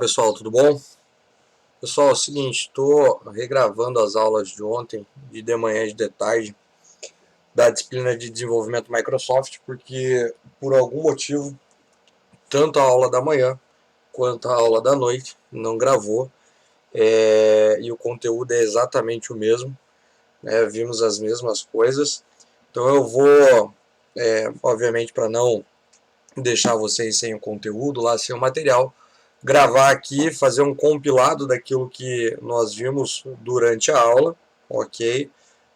Pessoal, tudo bom? Pessoal, é o seguinte, estou regravando as aulas de ontem, de manhã e de tarde, da disciplina de desenvolvimento Microsoft, porque por algum motivo, tanto a aula da manhã quanto a aula da noite não gravou, e o conteúdo é exatamente o mesmo, né? Vimos as mesmas coisas, então eu vou, obviamente para não deixar vocês sem o conteúdo lá, sem o material, gravar aqui, fazer um compilado daquilo que nós vimos durante a aula, ok?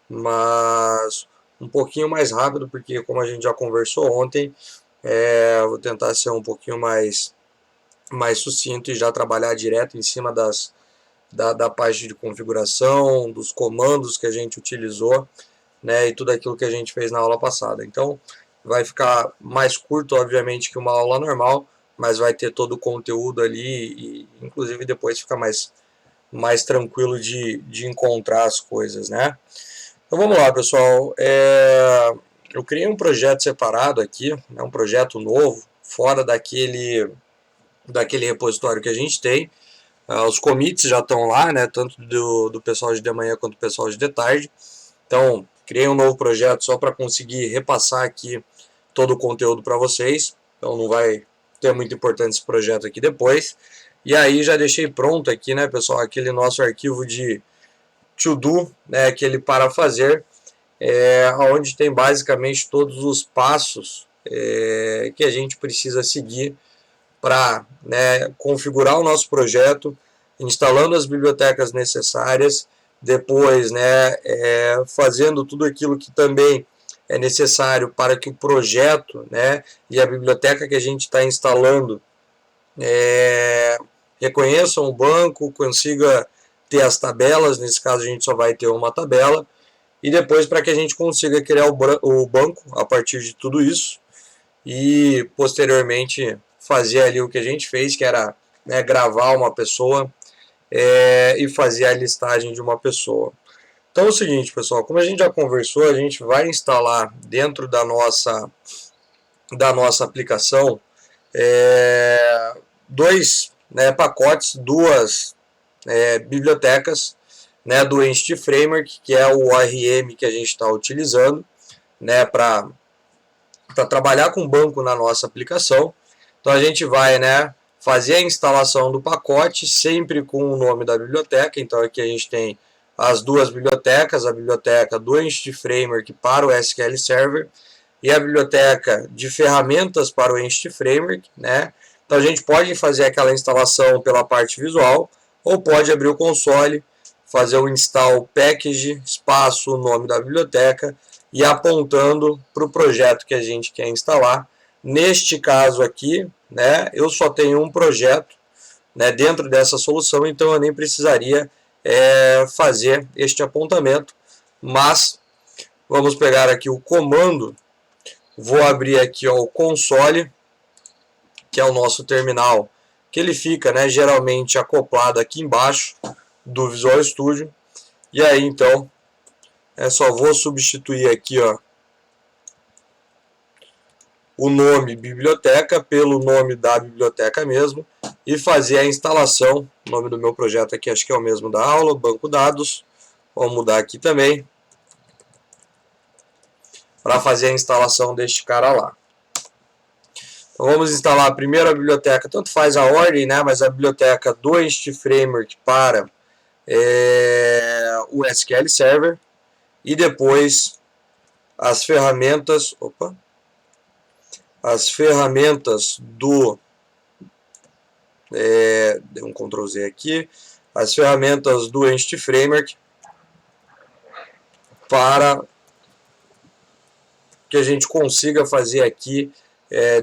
Mas um pouquinho mais rápido, porque como a gente já conversou ontem, vou tentar ser um pouquinho mais sucinto e já trabalhar direto em cima da parte de configuração, dos comandos que a gente utilizou, né, e tudo aquilo que a gente fez na aula passada. Então, vai ficar mais curto, obviamente, que uma aula normal, mas vai ter todo o conteúdo ali e, inclusive, depois fica mais tranquilo de encontrar as coisas, né? Então, vamos lá, pessoal. Eu criei um projeto separado aqui, né, um projeto novo, fora daquele repositório que a gente tem. Os commits já estão lá, né, tanto do pessoal de manhã quanto do pessoal de tarde. Então, criei um novo projeto só para conseguir repassar aqui todo o conteúdo para vocês. Então, não vai ter muita importância esse projeto aqui depois. E aí, já deixei pronto aqui, né, pessoal, aquele nosso arquivo de to-do, né, aquele para fazer, onde tem basicamente todos os passos que a gente precisa seguir para, né, configurar o nosso projeto, instalando as bibliotecas necessárias, depois, né, fazendo tudo aquilo que também é necessário para que o projeto, né, e a biblioteca que a gente está instalando reconheçam o banco, consiga ter as tabelas. Nesse caso a gente só vai ter uma tabela, e depois para que a gente consiga criar o banco a partir de tudo isso, e posteriormente fazer ali o que a gente fez, que era, né, gravar uma pessoa e fazer a listagem de uma pessoa. Então é o seguinte, pessoal, como a gente já conversou, a gente vai instalar dentro da nossa aplicação dois, né, pacotes, duas bibliotecas, né, do Entity Framework, que é o ORM que a gente está utilizando, né, para trabalhar com banco na nossa aplicação. Então a gente vai, né, fazer a instalação do pacote sempre com o nome da biblioteca. Então aqui a gente tem as duas bibliotecas, a biblioteca do Entity Framework para o SQL Server e a biblioteca de ferramentas para o Entity Framework, né? Então a gente pode fazer aquela instalação pela parte visual, ou pode abrir o console, fazer o install package, espaço, o nome da biblioteca, e apontando para o projeto que a gente quer instalar. Neste caso aqui, né, eu só tenho um projeto, né, dentro dessa solução, então eu nem precisaria fazer este apontamento, mas vamos pegar aqui o comando, vou abrir aqui, ó, o console, que é o nosso terminal, que ele fica, né, geralmente acoplado aqui embaixo do Visual Studio, e aí então só vou substituir aqui, ó, o nome biblioteca pelo nome da biblioteca mesmo e fazer a instalação. O nome do meu projeto aqui acho que é o mesmo da aula, banco dados. Vou mudar aqui também para fazer a instalação deste cara lá. Então vamos instalar a primeira biblioteca, tanto faz a ordem, né, mas a biblioteca do Entity Framework para o SQL Server, e depois as ferramentas, as ferramentas do, dei um Ctrl Z aqui, as ferramentas do Entity Framework para que a gente consiga fazer aqui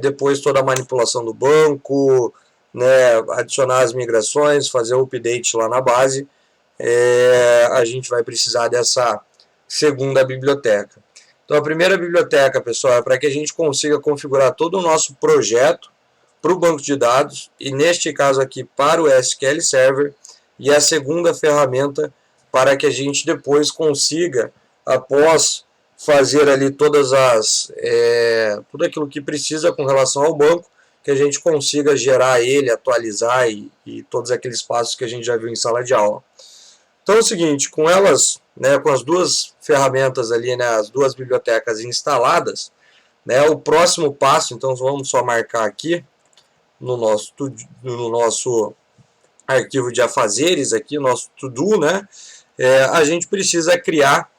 depois toda a manipulação do banco, né, adicionar as migrações, fazer o update lá na base. A gente vai precisar dessa segunda biblioteca. Então a primeira biblioteca, pessoal, é para que a gente consiga configurar todo o nosso projeto para o banco de dados, e neste caso aqui para o SQL Server, e a segunda ferramenta para que a gente depois consiga, após fazer ali tudo aquilo que precisa com relação ao banco, que a gente consiga gerar ele, atualizar e todos aqueles passos que a gente já viu em sala de aula. Então é o seguinte, com elas, né, com as duas ferramentas ali, né, as duas bibliotecas instaladas, né, o próximo passo, então vamos só marcar aqui no nosso arquivo de afazeres, aqui, nosso to-do, né, a gente precisa criar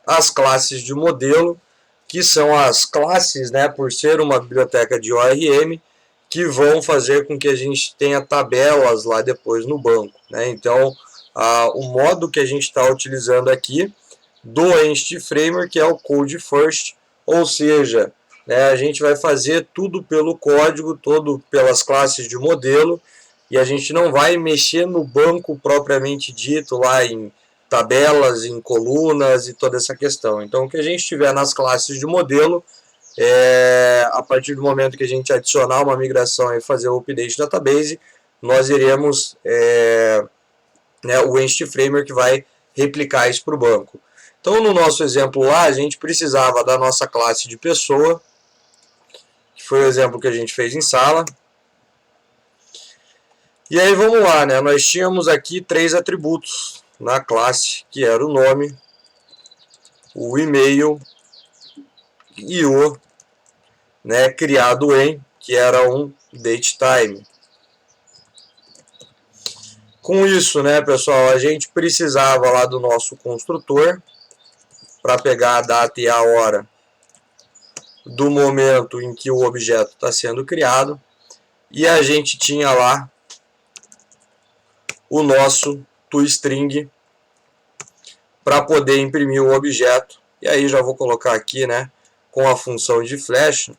as classes de modelo, que são as classes, né, por ser uma biblioteca de ORM, que vão fazer com que a gente tenha tabelas lá depois no banco, né? Então, o modo que a gente está utilizando aqui do Entity Framework é o Code First, ou seja, né, a gente vai fazer tudo pelo código, todo pelas classes de modelo, e a gente não vai mexer no banco propriamente dito, lá em tabelas, em colunas e toda essa questão. Então, o que a gente tiver nas classes de modelo, a partir do momento que a gente adicionar uma migração e fazer o update database, nós iremos, né, o Entity Framework vai replicar isso para o banco. Então, no nosso exemplo lá, a gente precisava da nossa classe de pessoa, que foi o exemplo que a gente fez em sala. E aí, vamos lá, né? Nós tínhamos aqui 3 atributos na classe, que era o nome, o e-mail e o, né, criado em, que era um datetime. Com isso, né, pessoal, a gente precisava lá do nosso construtor para pegar a data e a hora do momento em que o objeto está sendo criado, e a gente tinha lá o nosso toString para poder imprimir o objeto. E aí já vou colocar aqui, né, com a função de flash,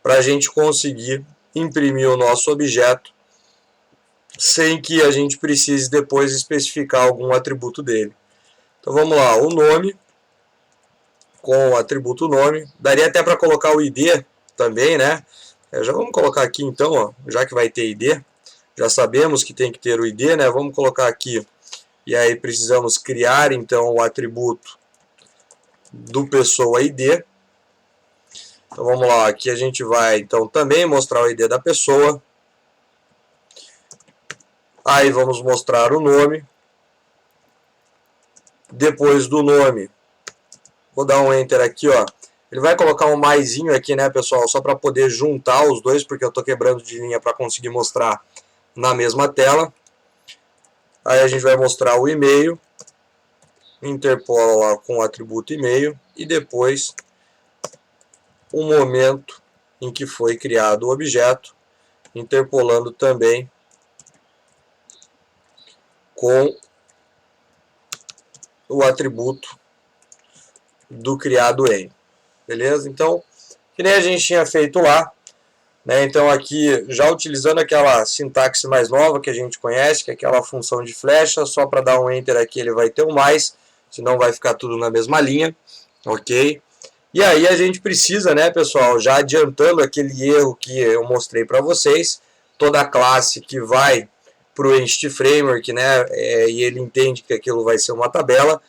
para a gente conseguir imprimir o nosso objeto sem que a gente precise depois especificar algum atributo dele. Então vamos lá, o nome, com o atributo nome, daria até para colocar o ID também, né? Já vamos colocar aqui então, ó, já que vai ter ID, já sabemos que tem que ter o ID, né? Vamos colocar aqui, e aí precisamos criar então o atributo do pessoa ID. Então vamos lá, aqui a gente vai então também mostrar o ID da pessoa. Aí vamos mostrar o nome. Depois do nome, vou dar um Enter aqui, ó. Ele vai colocar um maisinho aqui, né, pessoal, só para poder juntar os dois, porque eu estou quebrando de linha para conseguir mostrar na mesma tela. Aí a gente vai mostrar o e-mail, interpola lá com o atributo e-mail, e depois o momento em que foi criado o objeto, interpolando também com o atributo do criado em. Beleza? Então, que nem a gente tinha feito lá, né? Então aqui, já utilizando aquela sintaxe mais nova que a gente conhece, que é aquela função de flecha, só para dar um Enter aqui ele vai ter um mais, senão vai ficar tudo na mesma linha, ok? E aí a gente precisa, né, pessoal, já adiantando aquele erro que eu mostrei para vocês, toda a classe que vai para o Entity Framework, né, e ele entende que aquilo vai ser uma tabela,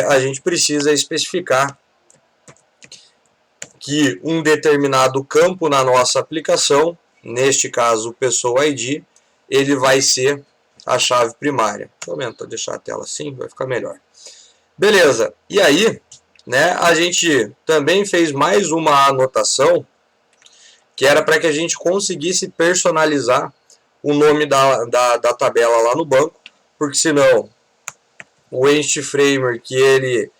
a gente precisa especificar que um determinado campo na nossa aplicação, neste caso o Pessoa ID, ele vai ser a chave primária. Vou deixar a tela assim, vai ficar melhor. Beleza, e aí, né, a gente também fez mais uma anotação, que era para que a gente conseguisse personalizar o nome da tabela lá no banco, porque senão o Entity Framework ele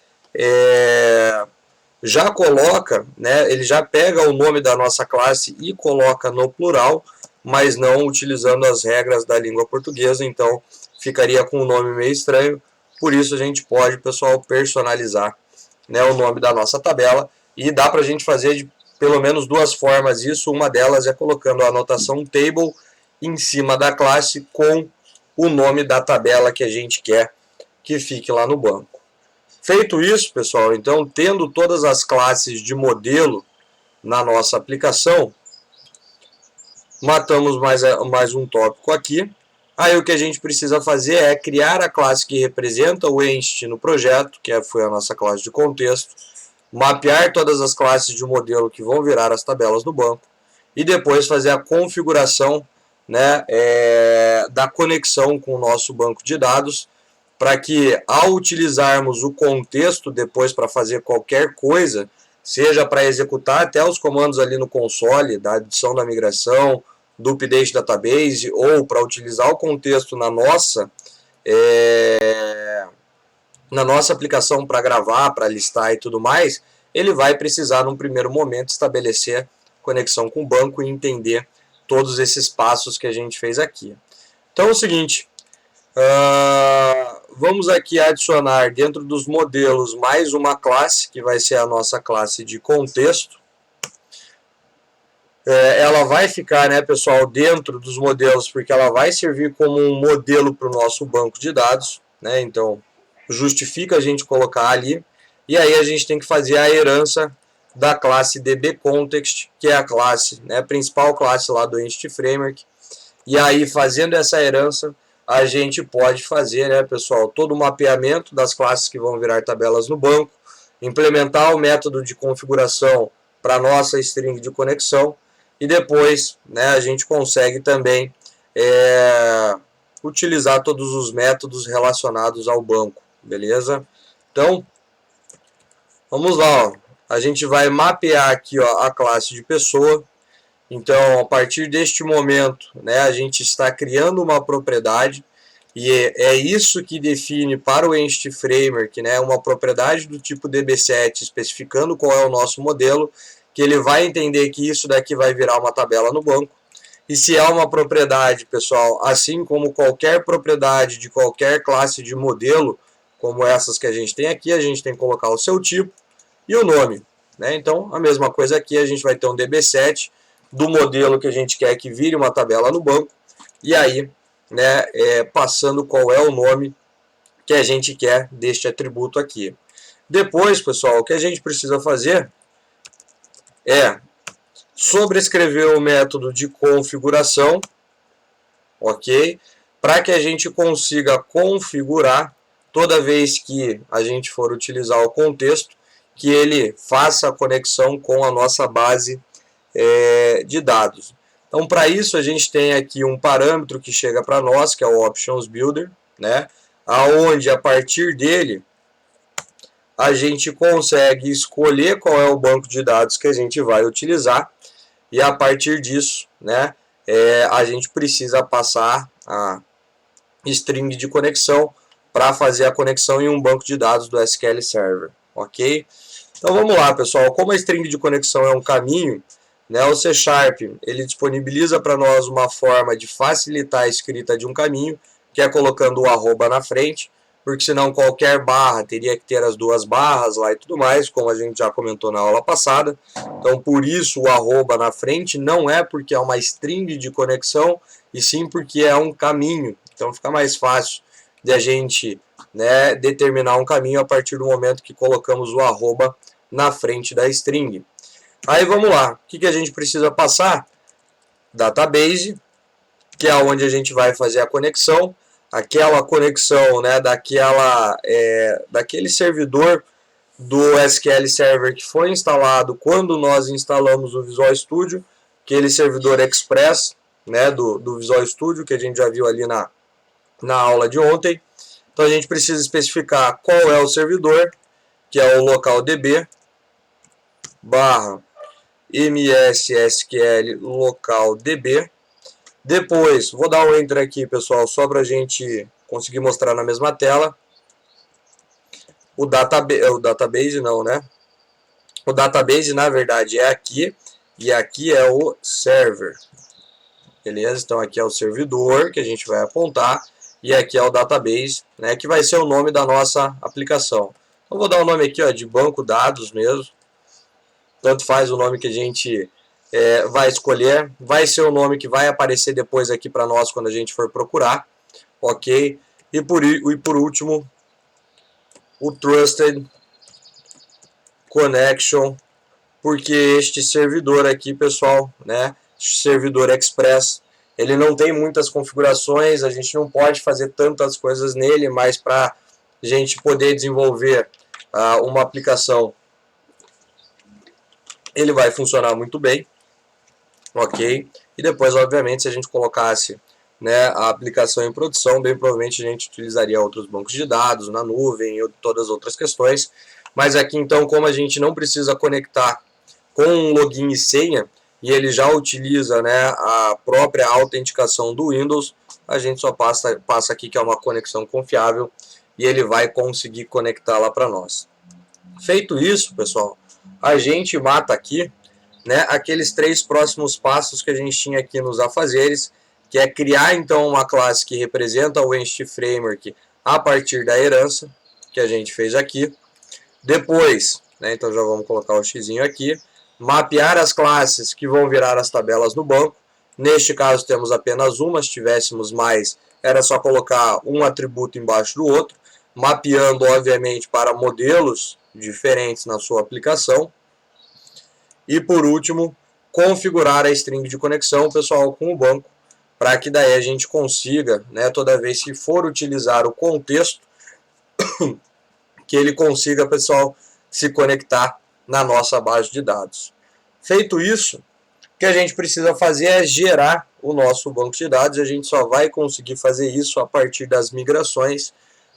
já coloca, né, ele já pega o nome da nossa classe e coloca no plural, mas não utilizando as regras da língua portuguesa, então ficaria com um nome meio estranho. Por isso a gente pode, pessoal, personalizar, né, o nome da nossa tabela, e dá para a gente fazer de pelo menos duas formas isso. Uma delas é colocando a anotação table em cima da classe com o nome da tabela que a gente quer que fique lá no banco. Feito isso, pessoal, então, tendo todas as classes de modelo na nossa aplicação, matamos mais um tópico aqui. Aí o que a gente precisa fazer é criar a classe que representa o entity no projeto, que foi a nossa classe de contexto, mapear todas as classes de modelo que vão virar as tabelas do banco, e depois fazer a configuração, né, da conexão com o nosso banco de dados, para que ao utilizarmos o contexto depois para fazer qualquer coisa, seja para executar até os comandos ali no console, da adição da migração, do update database, ou para utilizar o contexto na nossa aplicação para gravar, para listar e tudo mais, ele vai precisar, num primeiro momento, estabelecer conexão com o banco e entender todos esses passos que a gente fez aqui. Então é o seguinte, vamos aqui adicionar dentro dos modelos mais uma classe, que vai ser a nossa classe de contexto. Ela vai ficar, né, pessoal, dentro dos modelos, porque ela vai servir como um modelo para o nosso banco de dados, né? Então, justifica a gente colocar ali. E aí a gente tem que fazer a herança da classe dbContext, que é a classe, né, principal classe lá do Entity Framework. E aí, fazendo essa herança, a gente pode fazer, né, pessoal, todo o mapeamento das classes que vão virar tabelas no banco, implementar o método de configuração para a nossa string de conexão, e depois, né, a gente consegue também utilizar todos os métodos relacionados ao banco, beleza? Então, vamos lá, ó. A gente vai mapear aqui, ó, a classe de pessoa. Então, a partir deste momento, né, a gente está criando uma propriedade, e é isso que define para o Entity Framework, né, uma propriedade do tipo db7, especificando qual é o nosso modelo, que ele vai entender que isso daqui vai virar uma tabela no banco. E se é uma propriedade, pessoal, assim como qualquer propriedade de qualquer classe de modelo, como essas que a gente tem aqui, a gente tem que colocar o seu tipo e o nome, né? Então, a mesma coisa aqui, a gente vai ter um db7 do modelo que a gente quer que vire uma tabela no banco, e aí, né, passando qual é o nome que a gente quer deste atributo aqui. Depois, pessoal, o que a gente precisa fazer é sobrescrever o método de configuração, ok? Para que a gente consiga configurar, toda vez que a gente for utilizar o contexto, que ele faça a conexão com a nossa base de dados. Então, para isso, a gente tem aqui um parâmetro que chega para nós, que é o Options Builder, né? Aonde, a partir dele, a gente consegue escolher qual é o banco de dados que a gente vai utilizar, e a partir disso, né, a gente precisa passar a string de conexão para fazer a conexão em um banco de dados do SQL Server, ok? Então vamos lá, pessoal. Como a string de conexão é um caminho, né, o C# ele disponibiliza para nós uma forma de facilitar a escrita de um caminho, que é colocando o arroba na frente, porque senão qualquer barra teria que ter as duas barras lá e tudo mais, como a gente já comentou na aula passada. Então, por isso o arroba na frente não é porque é uma string de conexão, e sim porque é um caminho. Então fica mais fácil de a gente, né, determinar um caminho a partir do momento que colocamos o arroba na frente da string. Aí vamos lá, o que a gente precisa passar? Database, que é onde a gente vai fazer a conexão, aquela conexão, né, daquele servidor do SQL Server que foi instalado quando nós instalamos o Visual Studio, aquele servidor Express, né, do Visual Studio, que a gente já viu ali na aula de ontem. Então a gente precisa especificar qual é o servidor, que é o localdb barra mssql localdb. Depois, vou dar um enter aqui, pessoal, só para a gente conseguir mostrar na mesma tela. O database não, né? O database, na verdade, é aqui, e aqui é o server. Beleza? Então aqui é o servidor que a gente vai apontar, e aqui é o database, né, que vai ser o nome da nossa aplicação. Então vou dar o nome aqui, ó, de banco dados mesmo. Tanto faz o nome que a gente vai escolher, vai ser o nome que vai aparecer depois aqui para nós quando a gente for procurar, ok? E por último, o Trusted Connection, porque este servidor aqui, pessoal, né, servidor Express, ele não tem muitas configurações, a gente não pode fazer tantas coisas nele, mas para a gente poder desenvolver uma aplicação, ele vai funcionar muito bem. ok? E depois, obviamente, se a gente colocasse, né, a aplicação em produção, bem provavelmente a gente utilizaria outros bancos de dados na nuvem e todas as outras questões. Mas aqui, então, como a gente não precisa conectar com um login e senha, e ele já utiliza, né, a própria autenticação do Windows, a gente só passa aqui que é uma conexão confiável e ele vai conseguir conectar lá para nós. Feito isso, pessoal, a gente mata aqui, né, aqueles 3 próximos passos que a gente tinha aqui nos afazeres, que é criar então uma classe que representa o Entity Framework a partir da herança, que a gente fez aqui. Depois, né, então já vamos colocar o xzinho aqui, mapear as classes que vão virar as tabelas no banco. Neste caso temos apenas uma, se tivéssemos mais, era só colocar um atributo embaixo do outro, mapeando obviamente para modelos diferentes na sua aplicação. E por último, configurar a string de conexão, pessoal, com o banco, para que daí a gente consiga, né, toda vez que for utilizar o contexto, que ele consiga, pessoal, se conectar na nossa base de dados. Feito isso, o que a gente precisa fazer é gerar o nosso banco de dados. A gente só vai conseguir fazer isso a partir das migrações,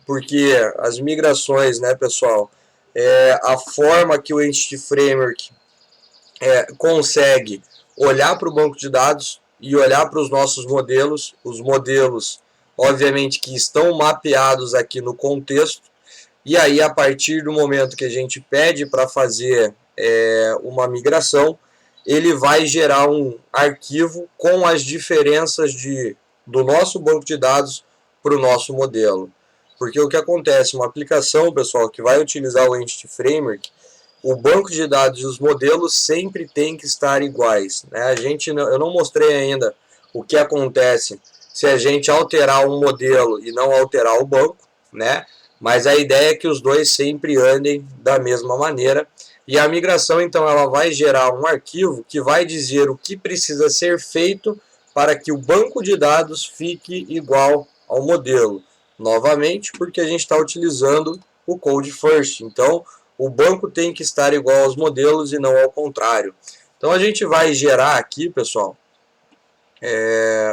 porque as migrações, né, pessoal, é a forma que o Entity Framework consegue olhar para o banco de dados e olhar para os nossos modelos, os modelos, obviamente, que estão mapeados aqui no contexto, e aí, a partir do momento que a gente pede para fazer uma migração, ele vai gerar um arquivo com as diferenças do nosso banco de dados para o nosso modelo. Porque o que acontece, uma aplicação, pessoal, que vai utilizar o Entity Framework, o banco de dados e os modelos sempre tem que estar iguais, né? Eu não mostrei ainda o que acontece se a gente alterar um modelo e não alterar o banco, né? Mas a ideia é que os dois sempre andem da mesma maneira. E a migração, então, ela vai gerar um arquivo que vai dizer o que precisa ser feito para que o banco de dados fique igual ao modelo. Novamente, porque a gente está utilizando o Code First. Então, o banco tem que estar igual aos modelos e não ao contrário. Então, a gente vai gerar aqui, pessoal,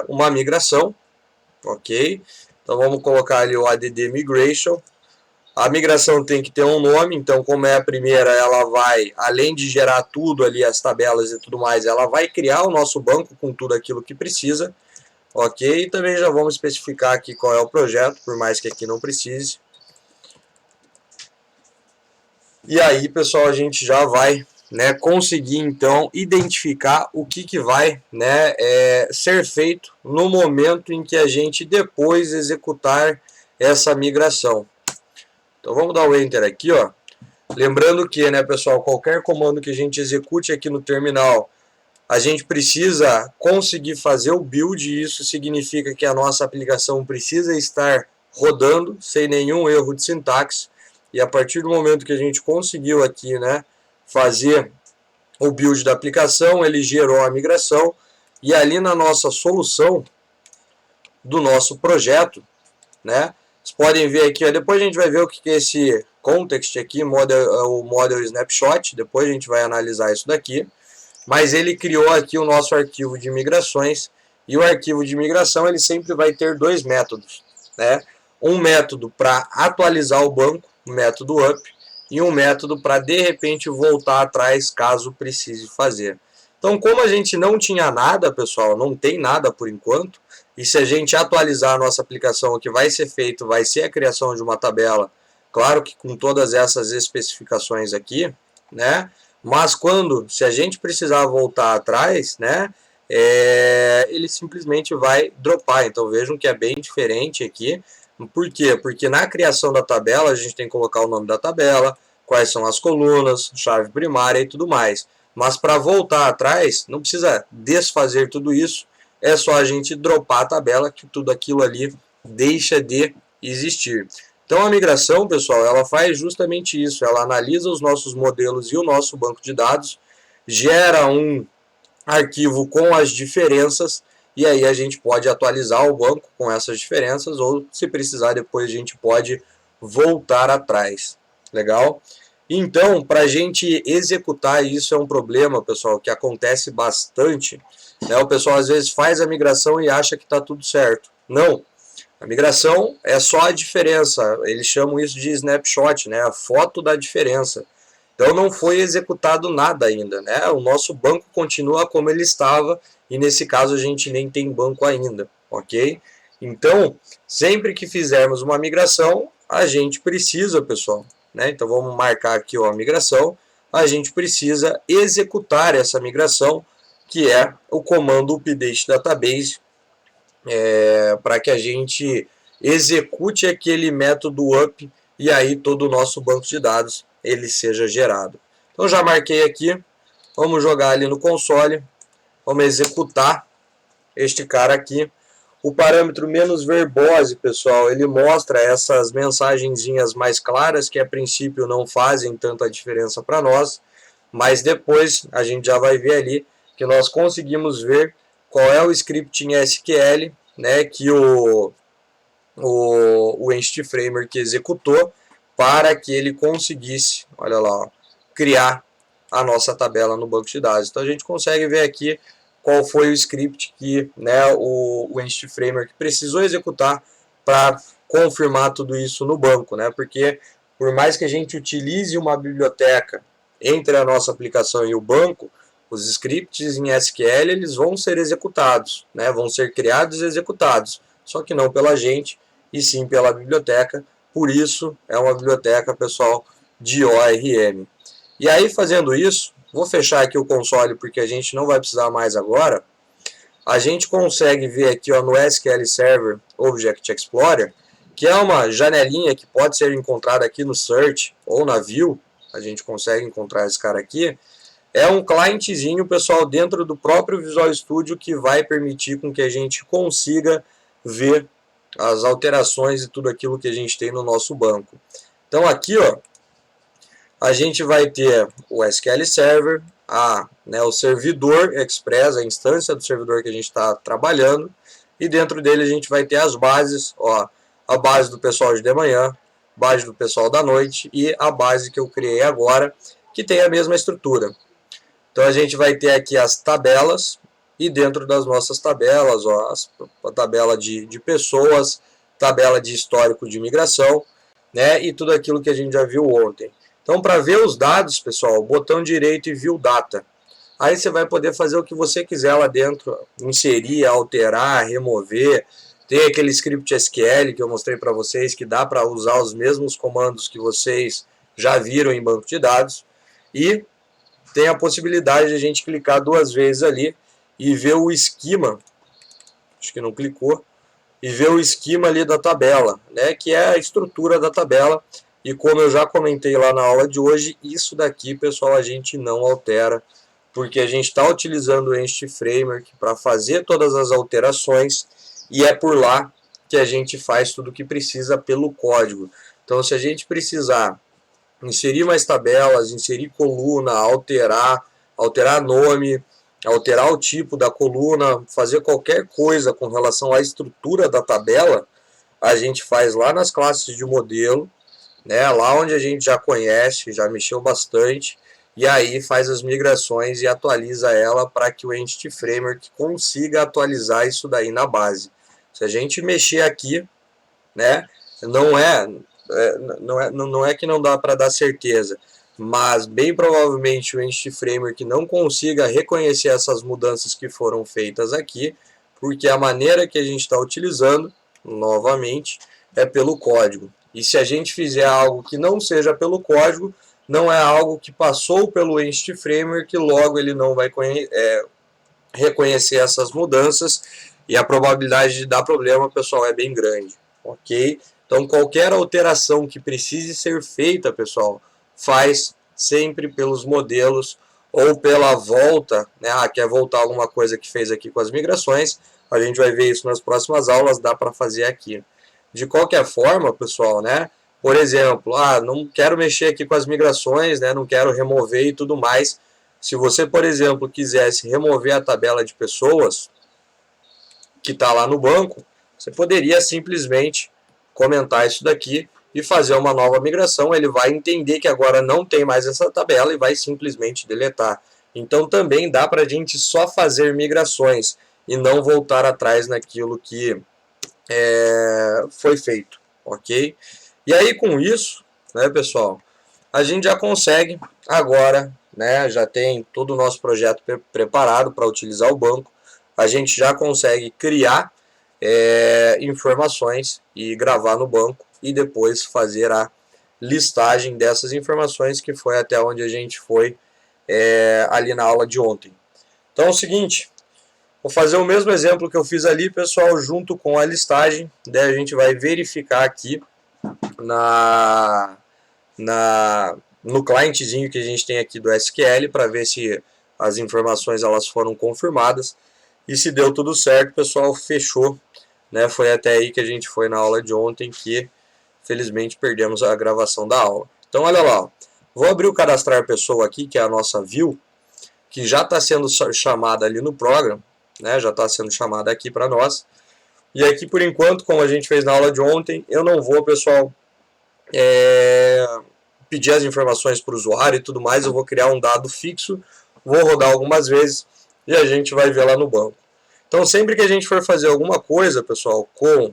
uma migração, ok? Então, vamos colocar ali o add migration. A migração tem que ter um nome, então como é a primeira, ela vai, além de gerar tudo ali, as tabelas e tudo mais, ela vai criar o nosso banco com tudo aquilo que precisa, ok? E também já vamos especificar aqui qual é o projeto, por mais que aqui não precise. E aí, pessoal, a gente já vai, né, conseguir então identificar o que vai, né, ser feito no momento em que a gente depois executar essa migração. Então vamos dar o Enter aqui, ó. Lembrando que, né, pessoal, qualquer comando que a gente execute aqui no terminal, a gente precisa conseguir fazer o build, e isso significa que a nossa aplicação precisa estar rodando sem nenhum erro de sintaxe. E a partir do momento que a gente conseguiu aqui, né, fazer o build da aplicação, ele gerou a migração, e ali na nossa solução do nosso projeto, né, vocês podem ver aqui, ó, depois a gente vai ver o que é esse context aqui, o model snapshot, depois a gente vai analisar isso daqui, mas ele criou aqui o nosso arquivo de migrações, e o arquivo de migração ele sempre vai ter dois métodos, né? Um método para atualizar o banco, o método up, e um método para de repente voltar atrás caso precise fazer. Então, como a gente não tinha nada, pessoal, não tem nada por enquanto, e se a gente atualizar a nossa aplicação, o que vai ser feito vai ser a criação de uma tabela, claro que com todas essas especificações aqui, né? Mas se a gente precisar voltar atrás, né? Ele simplesmente vai dropar. Então vejam que é bem diferente aqui. Por quê? Porque na criação da tabela a gente tem que colocar o nome da tabela, quais são as colunas, chave primária e tudo mais. Mas para voltar atrás, não precisa desfazer tudo isso, é só a gente dropar a tabela que tudo aquilo ali deixa de existir. Então a migração, pessoal, ela faz justamente isso, ela analisa os nossos modelos e o nosso banco de dados, gera um arquivo com as diferenças, e aí a gente pode atualizar o banco com essas diferenças, ou se precisar depois a gente pode voltar atrás. Legal? Então, para a gente executar isso é um problema, pessoal, que acontece bastante, Né? O pessoal às vezes faz a migração e acha que está tudo certo. Não. A migração é só a diferença. Eles chamam isso de snapshot, né? A foto da diferença. Então não foi executado nada ainda, né? O nosso banco continua como ele estava e nesse caso a gente nem tem banco ainda, ok? Então, sempre que fizermos uma migração, a gente precisa, pessoal, né? Então vamos marcar aqui ó, a migração, a gente precisa executar essa migração, que é o comando update database, para que a gente execute aquele método up e aí todo o nosso banco de dados ele seja gerado. Então já marquei aqui, vamos jogar ali no console, vamos executar este cara aqui. O parâmetro menos verbose, pessoal, ele mostra essas mensagenzinhas mais claras que a princípio não fazem tanta diferença para nós, mas depois a gente já vai ver ali que nós conseguimos ver qual é o script em SQL, né, que o Entity Framework executou para que ele conseguisse, olha lá, ó, criar a nossa tabela no banco de dados. Então a gente consegue ver aqui qual foi o script que, né, o Entity Framework precisou executar para confirmar tudo isso no banco, né? Porque por mais que a gente utilize uma biblioteca entre a nossa aplicação e o banco, os scripts em SQL eles vão ser executados, né? Vão ser criados e executados, só que não pela gente, e sim pela biblioteca. Por isso é uma biblioteca, pessoal, de ORM. E aí, fazendo isso, vou fechar aqui o console porque a gente não vai precisar mais agora. A gente consegue ver aqui ó, no SQL Server Object Explorer, que é uma janelinha que pode ser encontrada aqui no Search ou na View. A gente consegue encontrar esse cara aqui. É um clientezinho, pessoal, dentro do próprio Visual Studio que vai permitir com que a gente consiga ver as alterações e tudo aquilo que a gente tem no nosso banco. Então aqui, ó, a gente vai ter o SQL Server, o servidor Express, a instância do servidor que a gente está trabalhando, e dentro dele a gente vai ter as bases, ó, a base do pessoal de manhã, base do pessoal da noite e a base que eu criei agora, que tem a mesma estrutura. Então a gente vai ter aqui as tabelas, e dentro das nossas tabelas, ó, a tabela de pessoas, tabela de histórico de migração, né, e tudo aquilo que a gente já viu ontem. Então, para ver os dados, pessoal, botão direito e View Data. Aí você vai poder fazer o que você quiser lá dentro, inserir, alterar, remover. Tem aquele script SQL que eu mostrei para vocês, que dá para usar os mesmos comandos que vocês já viram em banco de dados. E tem a possibilidade de a gente clicar duas vezes ali e ver o esquema, acho que não clicou, e ver o esquema ali da tabela, né, que é a estrutura da tabela. E como eu já comentei lá na aula de hoje, isso daqui, pessoal, a gente não altera, porque a gente está utilizando o Entity Framework para fazer todas as alterações, e é por lá que a gente faz tudo o que precisa pelo código. Então, se a gente precisar inserir mais tabelas, inserir coluna, alterar nome, alterar o tipo da coluna, fazer qualquer coisa com relação à estrutura da tabela, a gente faz lá nas classes de modelo, né, lá onde a gente já conhece, já mexeu bastante, e aí faz as migrações e atualiza ela para que o Entity Framework consiga atualizar isso daí na base. Se a gente mexer aqui, né, não é que não dá para dar certeza, mas bem provavelmente o Entity Framework não consiga reconhecer essas mudanças que foram feitas aqui, porque a maneira que a gente está utilizando, novamente, é pelo código. E se a gente fizer algo que não seja pelo código, não é algo que passou pelo Entity Framework, logo ele não vai reconhecer essas mudanças, e a probabilidade de dar problema, pessoal, é bem grande, ok? Então, qualquer alteração que precise ser feita, pessoal, faz sempre pelos modelos ou pela volta, né? Quer voltar alguma coisa que fez aqui com as migrações, a gente vai ver isso nas próximas aulas, dá para fazer aqui. De qualquer forma, pessoal, né? Por exemplo, não quero mexer aqui com as migrações, né? Não quero remover e tudo mais. Se você, por exemplo, quisesse remover a tabela de pessoas que está lá no banco, você poderia simplesmente comentar isso daqui e fazer uma nova migração. Ele vai entender que agora não tem mais essa tabela e vai simplesmente deletar. Então também dá para a gente só fazer migrações e não voltar atrás naquilo que foi feito, ok? E aí com isso, né, pessoal, a gente já consegue agora, né, já tem todo o nosso projeto preparado para utilizar o banco, a gente já consegue criar informações e gravar no banco e depois fazer a listagem dessas informações, que foi até onde a gente foi ali na aula de ontem. Então é o seguinte, vou fazer o mesmo exemplo que eu fiz ali, pessoal, junto com a listagem. Daí a gente vai verificar aqui no clientezinho que a gente tem aqui do SQL para ver se as informações elas foram confirmadas. E se deu tudo certo, pessoal, fechou. Né? Foi até aí que a gente foi na aula de ontem, que felizmente perdemos a gravação da aula. Então olha lá, ó. Vou abrir o cadastrar pessoa aqui, que é a nossa view, que já está sendo chamada ali no programa, né? Já está sendo chamada aqui para nós. E aqui por enquanto, como a gente fez na aula de ontem, eu não vou, pessoal, pedir as informações para o usuário e tudo mais. Eu vou criar um dado fixo, vou rodar algumas vezes e a gente vai ver lá no banco. Então sempre que a gente for fazer alguma coisa, pessoal, com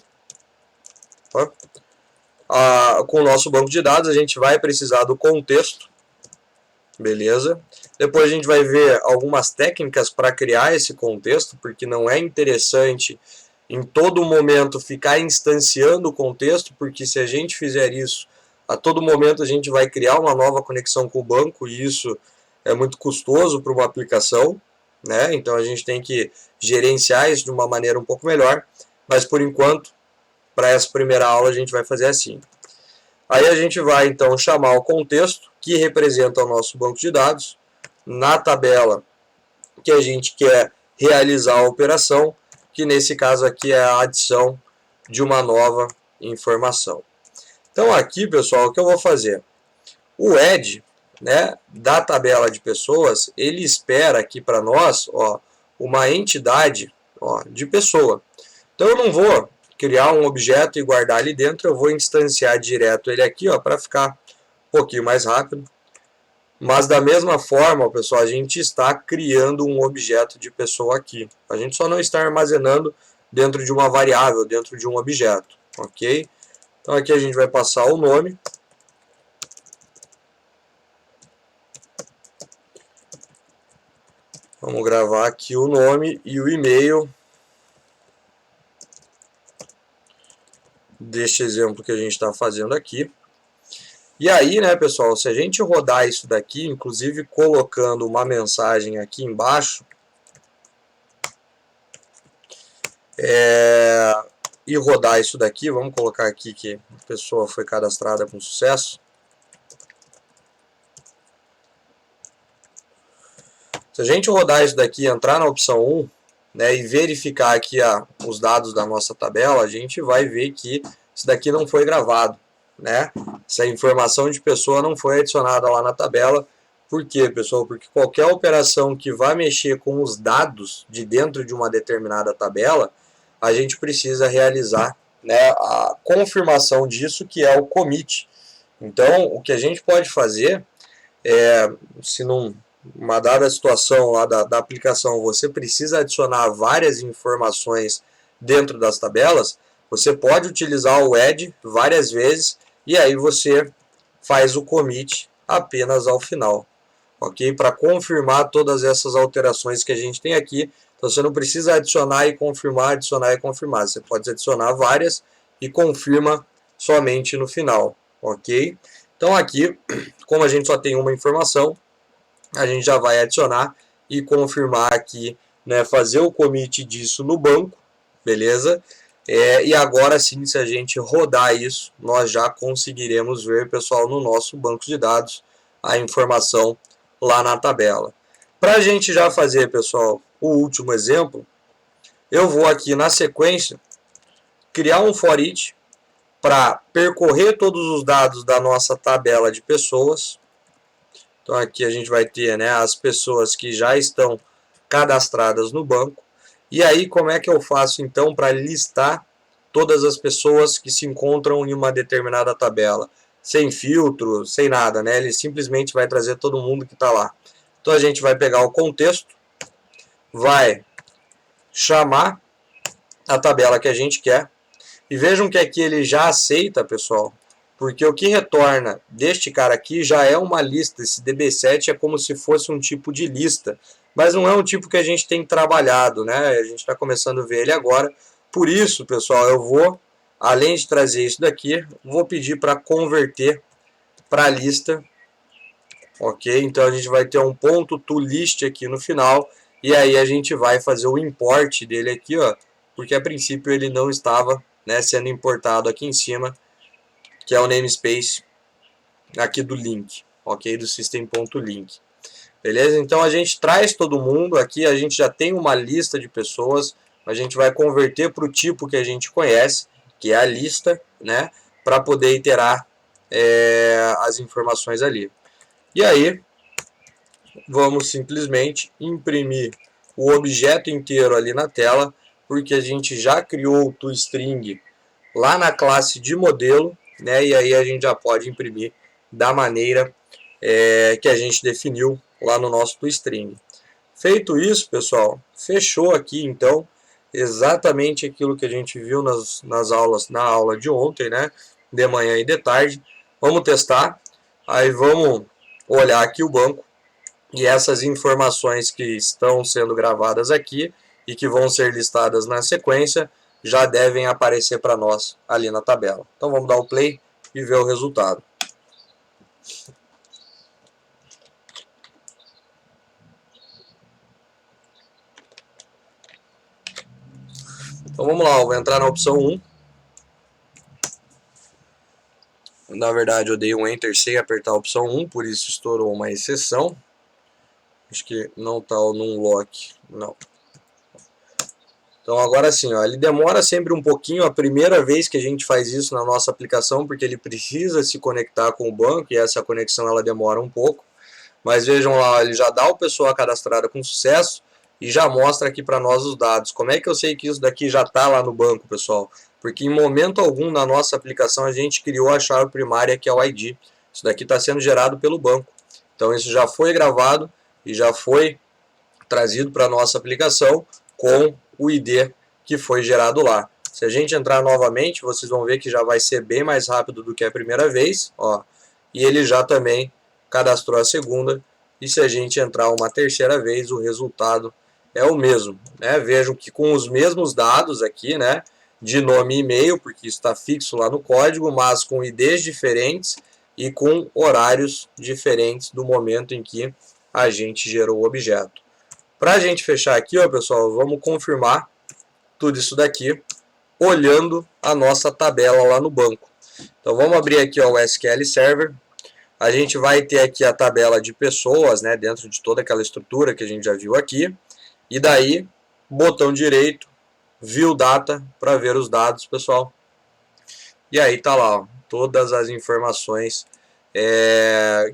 o nosso banco de dados, a gente vai precisar do contexto, beleza? Depois a gente vai ver algumas técnicas para criar esse contexto, porque não é interessante em todo momento ficar instanciando o contexto, porque se a gente fizer isso, a todo momento a gente vai criar uma nova conexão com o banco e isso é muito custoso para uma aplicação, né? Então a gente tem que gerenciar isso de uma maneira um pouco melhor, mas por enquanto, para essa primeira aula a gente vai fazer assim. Aí a gente vai então chamar o contexto, que representa o nosso banco de dados, na tabela que a gente quer realizar a operação, que nesse caso aqui é a adição de uma nova informação. Então aqui, pessoal, o que eu vou fazer? O add, né, da tabela de pessoas, ele espera aqui para nós, ó, uma entidade, ó, de pessoa. Então eu não vou criar um objeto e guardar ali dentro, eu vou instanciar direto ele aqui, ó, para ficar um pouquinho mais rápido. Mas da mesma forma, pessoal, a gente está criando um objeto de pessoa aqui. A gente só não está armazenando dentro de uma variável, dentro de um objeto, ok? Então aqui a gente vai passar o nome. Vamos gravar aqui o nome e o e-mail deste exemplo que a gente está fazendo aqui. E aí, né, pessoal, se a gente rodar isso daqui, inclusive colocando uma mensagem aqui embaixo, e rodar isso daqui, vamos colocar aqui que a pessoa foi cadastrada com sucesso. Se a gente rodar isso daqui, entrar na opção 1, né, e verificar aqui os dados da nossa tabela, a gente vai ver que isso daqui não foi gravado, né? Essa informação de pessoa não foi adicionada lá na tabela. Por quê, pessoal? Porque qualquer operação que vá mexer com os dados de dentro de uma determinada tabela, a gente precisa realizar, né, a confirmação disso, que é o commit. Então, o que a gente pode fazer se numa dada situação lá da aplicação você precisa adicionar várias informações dentro das tabelas, você pode utilizar o add várias vezes e aí você faz o commit apenas ao final, ok? Para confirmar todas essas alterações que a gente tem aqui. Então você não precisa adicionar e confirmar, adicionar e confirmar. Você pode adicionar várias e confirma somente no final, ok? Então aqui, como a gente só tem uma informação, a gente já vai adicionar e confirmar aqui, né, fazer o commit disso no banco, beleza? E agora sim, se a gente rodar isso, nós já conseguiremos ver, pessoal, no nosso banco de dados, a informação lá na tabela. Para a gente já fazer, pessoal, o último exemplo, eu vou aqui na sequência criar um for each para percorrer todos os dados da nossa tabela de pessoas. Então aqui a gente vai ter, né, as pessoas que já estão cadastradas no banco. E aí como é que eu faço então para listar todas as pessoas que se encontram em uma determinada tabela? Sem filtro, sem nada, né? Ele simplesmente vai trazer todo mundo que está lá. Então a gente vai pegar o contexto, vai chamar a tabela que a gente quer. E vejam que aqui ele já aceita, pessoal, porque o que retorna deste cara aqui já é uma lista. Esse DB7 é como se fosse um tipo de lista, mas não é um tipo que a gente tem trabalhado, né? A gente está começando a ver ele agora. Por isso, pessoal, eu vou, além de trazer isso daqui, vou pedir para converter para a lista, ok? Então a gente vai ter um ponto toList aqui no final, e aí a gente vai fazer o import dele aqui, ó, porque a princípio ele não estava, né, sendo importado aqui em cima, que é o namespace aqui do link, ok? Do system.link. Beleza? Então a gente traz todo mundo aqui, a gente já tem uma lista de pessoas, a gente vai converter para o tipo que a gente conhece, que é a lista, né? Para poder iterar as informações ali. E aí, vamos simplesmente imprimir o objeto inteiro ali na tela, porque a gente já criou o toString lá na classe de modelo, né? E aí a gente já pode imprimir da maneira que a gente definiu lá no nosso toString. Feito isso, pessoal, fechou aqui então exatamente aquilo que a gente viu nas aulas, na aula de ontem, né? De manhã e de tarde. Vamos testar, aí vamos olhar aqui o banco e essas informações que estão sendo gravadas aqui e que vão ser listadas na sequência já devem aparecer para nós ali na tabela. Então vamos dar o play e ver o resultado. Então vamos lá, eu vou entrar na opção 1. Na verdade eu dei um Enter sem apertar a opção 1, por isso estourou uma exceção. Acho que não está num lock, não. Então agora sim, ó, ele demora sempre um pouquinho a primeira vez que a gente faz isso na nossa aplicação, porque ele precisa se conectar com o banco e essa conexão ela demora um pouco. Mas vejam lá, ele já dá o pessoa cadastrada com sucesso e já mostra aqui para nós os dados. Como é que eu sei que isso daqui já está lá no banco, pessoal? Porque em momento algum na nossa aplicação a gente criou a chave primária que é o ID. Isso daqui está sendo gerado pelo banco. Então isso já foi gravado e já foi trazido para a nossa aplicação com o ID que foi gerado lá. Se a gente entrar novamente, vocês vão ver que já vai ser bem mais rápido do que a primeira vez, ó. E ele já também cadastrou a segunda. E se a gente entrar uma terceira vez, o resultado é o mesmo, né? Vejam que com os mesmos dados aqui, né, de nome e e-mail, porque isso está fixo lá no código, mas com IDs diferentes e com horários diferentes do momento em que a gente gerou o objeto. Para a gente fechar aqui, ó, pessoal, vamos confirmar tudo isso daqui olhando a nossa tabela lá no banco. Então vamos abrir aqui, ó, o SQL Server. A gente vai ter aqui a tabela de pessoas, né, dentro de toda aquela estrutura que a gente já viu aqui. E daí, botão direito, View Data, para ver os dados, pessoal. E aí tá lá, ó, todas as informações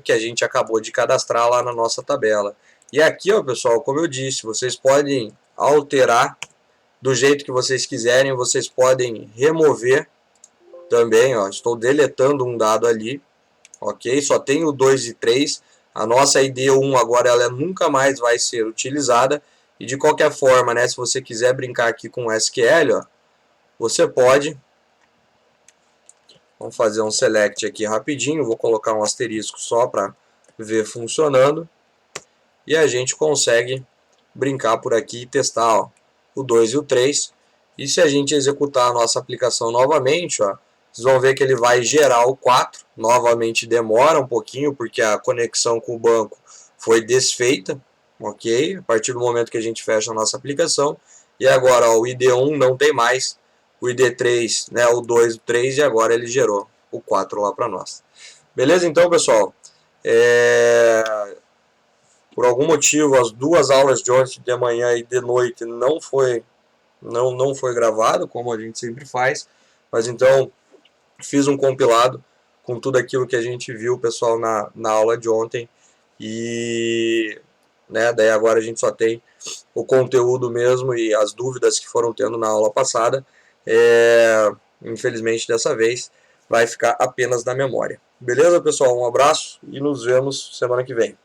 que a gente acabou de cadastrar lá na nossa tabela. E aqui, ó, pessoal, como eu disse, vocês podem alterar do jeito que vocês quiserem, vocês podem remover também, ó, estou deletando um dado ali, ok? Só tem o 2 e 3, a nossa ID1 agora ela nunca mais vai ser utilizada, e de qualquer forma, né, se você quiser brincar aqui com o SQL, ó, você pode. Vamos fazer um select aqui rapidinho, vou colocar um asterisco só para ver funcionando. E a gente consegue brincar por aqui e testar, ó, o 2 e o 3. E se a gente executar a nossa aplicação novamente, ó, vocês vão ver que ele vai gerar o 4. Novamente demora um pouquinho, porque a conexão com o banco foi desfeita, ok? A partir do momento que a gente fecha a nossa aplicação. E agora, ó, o ID1 não tem mais, o ID3, né, o 2, o 3, e agora ele gerou o 4 lá para nós. Beleza? Então, pessoal, por algum motivo as duas aulas de ontem de manhã e de noite não foi gravado, como a gente sempre faz, mas então fiz um compilado com tudo aquilo que a gente viu, pessoal, na aula de ontem, e né, daí agora a gente só tem o conteúdo mesmo e as dúvidas que foram tendo na aula passada. Infelizmente dessa vez vai ficar apenas na memória. Beleza, pessoal? Um abraço e nos vemos semana que vem.